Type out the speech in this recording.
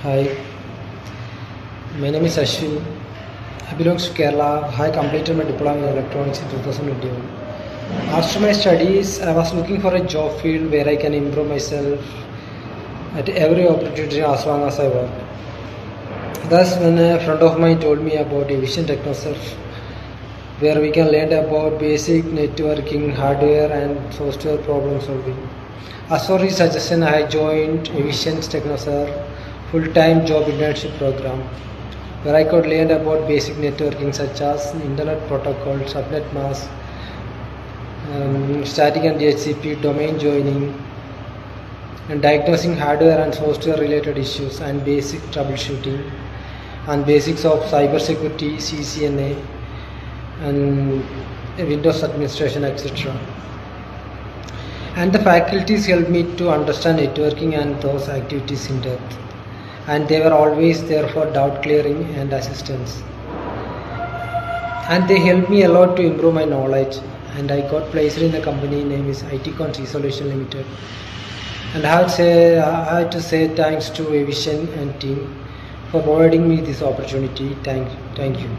Hi, my name is Aswin. I belong to Kerala. I completed my diploma in electronics in 2021. After my studies, I was looking for a job field where I can improve myself at every opportunity as long as I work. Thus, when a friend of mine told me about Evision Technoserve, where we can learn about basic networking, hardware and software problem solving. As for his suggestion, I joined Evision Technoserve full-time job internship program, where I could learn about basic networking such as internet protocol, subnet mask, static and DHCP, domain joining, and diagnosing hardware and software related issues, and basic troubleshooting, and basics of cybersecurity, CCNA, and Windows administration, etc. And the faculties helped me to understand networking and those activities in depth, and they were always there for doubt clearing and assistance, and they helped me a lot to improve my knowledge, and I got placed in the company name is ITCONS Ltd. And I had to say thanks to Evision and team for providing me this opportunity. Thank you.